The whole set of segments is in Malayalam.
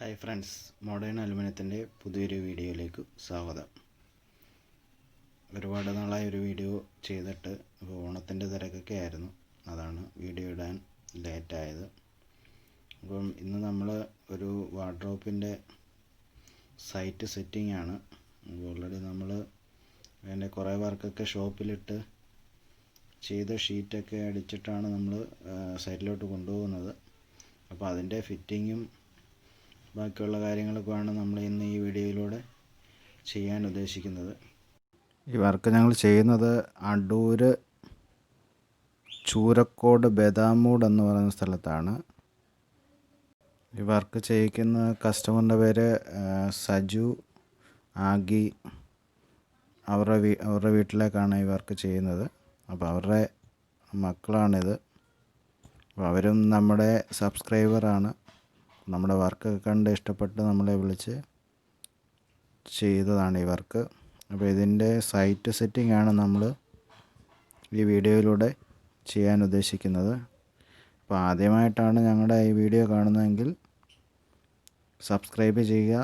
ഹായ് ഫ്രണ്ട്സ്, മോഡേൺ അലുമിനിയത്തിൻ്റെ പുതിയൊരു വീഡിയോയിലേക്ക് സ്വാഗതം. ഒരുപാട് നാളായി ഒരു വീഡിയോ ചെയ്തിട്ട്. അപ്പോൾ ഓണത്തിൻ്റെ തിരക്കൊക്കെ ആയിരുന്നു, അതാണ് വീഡിയോ ഇടാൻ ലേറ്റായത്. അപ്പം ഇന്ന് നമ്മൾ ഒരു വാർഡ്രോപ്പിൻ്റെ സൈറ്റ് സെറ്റിംഗ് ആണ്. ഓൾറെഡി നമ്മൾ അതിൻ്റെ കുറേ വർക്കൊക്കെ ഷോപ്പിലിട്ട് ചെയ്ത ഷീറ്റൊക്കെ അടിച്ചിട്ടാണ് നമ്മൾ സൈറ്റിലോട്ട് കൊണ്ടുപോകുന്നത്. അപ്പോൾ അതിൻ്റെ ഫിറ്റിങ്ങും ബാക്കിയുള്ള കാര്യങ്ങളൊക്കെയാണ് നമ്മൾ ഇന്ന് ഈ വീഡിയോയിലൂടെ ചെയ്യാൻ ഉദ്ദേശിക്കുന്നത്. ഈ വർക്ക് ഞങ്ങൾ ചെയ്യുന്നത് അടൂർ ചൂരക്കോട് ബദാമൂട് എന്ന് പറയുന്ന സ്ഥലത്താണ്. ഈ വർക്ക് ചെയ്യിക്കുന്ന കസ്റ്റമറിൻ്റെ പേര് സജു ആഗി. അവരുടെ വീട്ടിലേക്കാണ് ഈ വർക്ക് ചെയ്യുന്നത്. അപ്പോൾ അവരുടെ മക്കളാണിത്. അപ്പോൾ അവരും നമ്മുടെ സബ്സ്ക്രൈബറാണ്. നമ്മുടെ വർക്കൊക്കെ കണ്ട് ഇഷ്ടപ്പെട്ട് നമ്മളെ വിളിച്ച് ചെയ്തതാണ് ഈ വർക്ക്. അപ്പോൾ ഇതിൻ്റെ സൈറ്റ് സെറ്റിംഗ് ആണ് നമ്മൾ ഈ വീഡിയോയിലൂടെ ചെയ്യാൻ ഉദ്ദേശിക്കുന്നത്. അപ്പോൾ ആദ്യമായിട്ടാണ് ഞങ്ങളുടെ ഈ വീഡിയോ കാണുന്നതെങ്കിൽ സബ്സ്ക്രൈബ് ചെയ്യുക.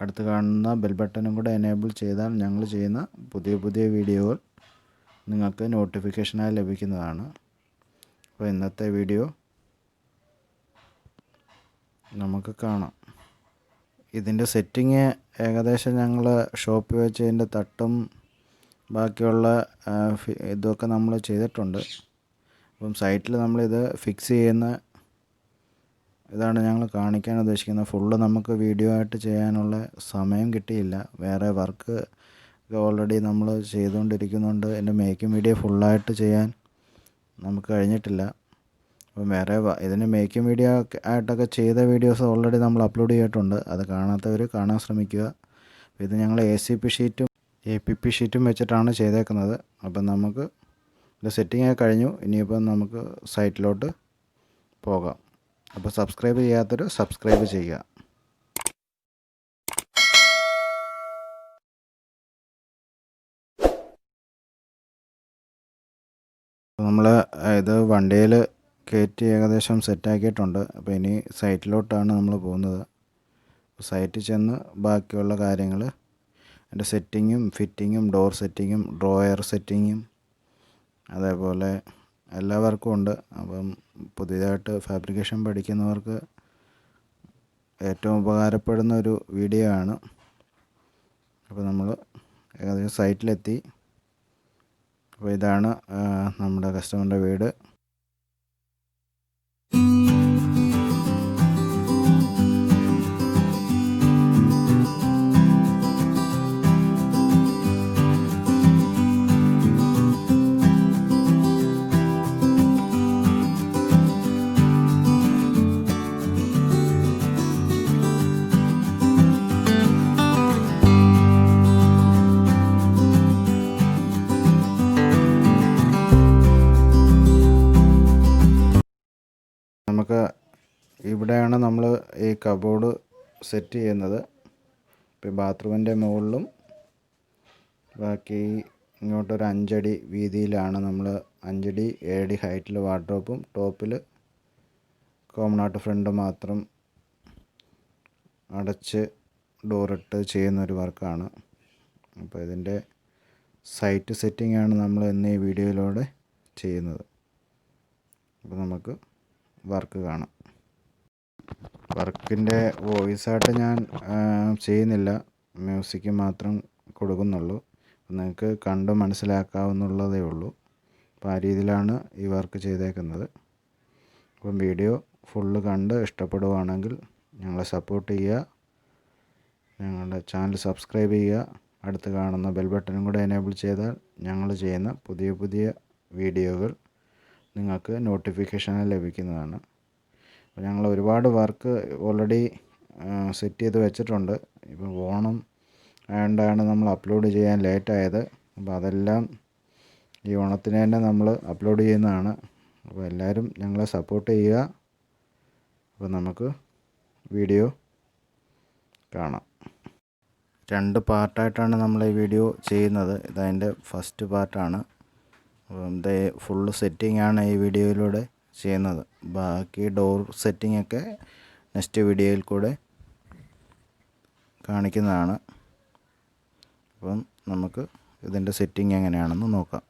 അടുത്ത് കാണുന്ന ബെൽ ബട്ടണും കൂടെ എനേബിൾ ചെയ്താൽ ഞങ്ങൾ ചെയ്യുന്ന പുതിയ വീഡിയോകൾ നിങ്ങൾക്ക് നോട്ടിഫിക്കേഷനായി ലഭിക്കുന്നതാണ്. അപ്പോൾ ഇന്നത്തെ വീഡിയോ നമുക്ക് കാണാം. ഇതിൻ്റെ സെറ്റിങ് ഏകദേശം ഞങ്ങൾ ഷോപ്പിൽ വെച്ച് ഇതിൻ്റെ തട്ടും ബാക്കിയുള്ള ഇതൊക്കെ നമ്മൾ ചെയ്തിട്ടുണ്ട്. അപ്പം സൈറ്റിൽ നമ്മളിത് ഫിക്സ് ചെയ്യുന്ന ഇതാണ് ഞങ്ങൾ കാണിക്കാൻ ഉദ്ദേശിക്കുന്നത്. ഫുള്ള് നമുക്ക് വീഡിയോ ആയിട്ട് ചെയ്യാനുള്ള സമയം കിട്ടിയില്ല. വേറെ വർക്ക് ഓൾറെഡി നമ്മൾ ചെയ്തുകൊണ്ടിരിക്കുന്നുണ്ട്. എൻ്റെ മേക്കിംഗ് വീഡിയോ ഫുള്ളായിട്ട് ചെയ്യാൻ നമുക്ക് കഴിഞ്ഞിട്ടില്ല. അപ്പം വേറെ ഇതിന് മേക്കിംഗ് വീഡിയോ ആയിട്ടൊക്കെ ചെയ്ത വീഡിയോസ് ഓൾറെഡി നമ്മൾ അപ്ലോഡ് ചെയ്തിട്ടുണ്ട്. അത് കാണാത്തവർ കാണാൻ ശ്രമിക്കുക. ഇത് ഞങ്ങൾ ACP ഷീറ്റും APP ഷീറ്റും വെച്ചിട്ടാണ് ചെയ്തേക്കുന്നത്. അപ്പം നമുക്ക് ഇത് സെറ്റിംഗ് ആയി കഴിഞ്ഞു. ഇനിയിപ്പം നമുക്ക് സൈറ്റിലോട്ട് പോകാം. അപ്പോൾ സബ്സ്ക്രൈബ് ചെയ്യാത്തവർ സബ്സ്ക്രൈബ് ചെയ്യുക. നമ്മൾ ഇത് വണ്ടിയിൽ കയറ്റി ഏകദേശം സെറ്റാക്കിയിട്ടുണ്ട്. അപ്പോൾ ഇനി സൈറ്റിലോട്ടാണ് നമ്മൾ പോകുന്നത്. സൈറ്റിൽ ചെന്ന് ബാക്കിയുള്ള കാര്യങ്ങൾ അതിൻ്റെ സെറ്റിങ്ങും ഫിറ്റിങ്ങും ഡോർ സെറ്റിങ്ങും ഡ്രോയർ സെറ്റിങ്ങും അതേപോലെ എല്ലാ വർക്കും ഉണ്ട്. അപ്പം പുതിയതായിട്ട് ഫാബ്രിക്കേഷൻ പഠിക്കുന്നവർക്ക് ഏറ്റവും ഉപകാരപ്പെടുന്ന ഒരു വീഡിയോ ആണ്. അപ്പോൾ നമ്മൾ ഏകദേശം സൈറ്റിലെത്തി. അപ്പോൾ ഇതാണ് നമ്മുടെ കസ്റ്റമറിൻ്റെ വീട്. നമുക്ക് ഇവിടെയാണ് നമ്മൾ ഈ കബോർഡ് സെറ്റ് ചെയ്യുന്നത്. ഇപ്പോൾ ബാത്റൂമിൻ്റെ മുകളിലും ബാക്കി ഇങ്ങോട്ടൊരു 5 അടി വീതിയിലാണ് നമ്മൾ 5 അടി 7 അടി ഹൈറ്റിൽ വാർഡ്രോപ്പും ടോപ്പിൽ കോമൺ ആയിട്ട് ഫ്രണ്ട് മാത്രം അടച്ച് ഡോറിട്ട് ചെയ്യുന്നൊരു വർക്കാണ്. അപ്പോൾ ഇതിൻ്റെ സൈറ്റ് സെറ്റിംഗ് ആണ് നമ്മൾ ഇന്ന് ഈ വീഡിയോയിലൂടെ ചെയ്യുന്നത്. അപ്പോൾ നമുക്ക് വർക്ക് കാണാം. വർക്കിൻ്റെ വോയിസായിട്ട് ഞാൻ ചെയ്യുന്നില്ല, മ്യൂസിക് മാത്രം കൊടുക്കുന്നുള്ളൂ. നിങ്ങൾക്ക് കണ്ട് മനസ്സിലാക്കാവുന്നുള്ളതേ ഉള്ളൂ. അപ്പോൾ ആ രീതിയിലാണ് ഈ വർക്ക് ചെയ്തേക്കുന്നത്. അപ്പം വീഡിയോ ഫുള്ള് കണ്ട് ഇഷ്ടപ്പെടുകയാണെങ്കിൽ ഞങ്ങളെ സപ്പോർട്ട് ചെയ്യുക. ഞങ്ങളുടെ ചാനൽ സബ്സ്ക്രൈബ് ചെയ്യുക. അടുത്ത് കാണുന്ന ബെൽ ബട്ടണും കൂടെ എനേബിൾ ചെയ്താൽ ഞങ്ങൾ ചെയ്യുന്ന പുതിയ വീഡിയോകൾ നിങ്ങൾക്ക് നോട്ടിഫിക്കേഷനായി ലഭിക്കുന്നതാണ്. അപ്പോൾ ഞങ്ങൾ ഒരുപാട് വർക്ക് ഓൾറെഡി സെറ്റ് ചെയ്ത് വെച്ചിട്ടുണ്ട്. ഇപ്പോൾ ഓണം ആയതുകൊണ്ടാണ് നമ്മൾ അപ്ലോഡ് ചെയ്യാൻ ലേറ്റായത്. അപ്പോൾ അതെല്ലാം ഈ ഓണത്തിന് തന്നെ നമ്മൾ അപ്ലോഡ് ചെയ്യുന്നതാണ്. അപ്പോൾ എല്ലാവരും ഞങ്ങളെ സപ്പോർട്ട് ചെയ്യുക. അപ്പോൾ നമുക്ക് വീഡിയോ കാണാം. 2 പാർട്ടായിട്ടാണ് നമ്മൾ ഈ വീഡിയോ ചെയ്യുന്നത്. ഇതതിൻ്റെ ഫസ്റ്റ് പാർട്ടാണ്. ഇത് ഫുള്ള് സെറ്റിംഗ് ആണ് ഈ വീഡിയോയിലൂടെ ചെയ്യുന്നത്. ബാക്കി ഡോർ സെറ്റിംഗ് ഒക്കെ നെക്സ്റ്റ് വീഡിയോയിൽ കൂടെ കാണിക്കുന്നതാണ്. അപ്പം നമുക്ക് ഇതിൻ്റെ സെറ്റിംഗ് എങ്ങനെയാണെന്ന് നോക്കാം.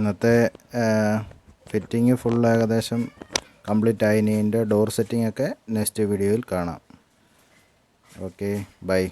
ഇന്നത്തെ ഫിറ്റിങ് ഫുൾ ഏകദേശം കംപ്ലീറ്റ് ആയി. ഇനി ഇതിൻ്റെ ഡോർ സെറ്റിംഗ് ഒക്കെ നെക്സ്റ്റ് വീഡിയോയിൽ കാണാം. Okay, by.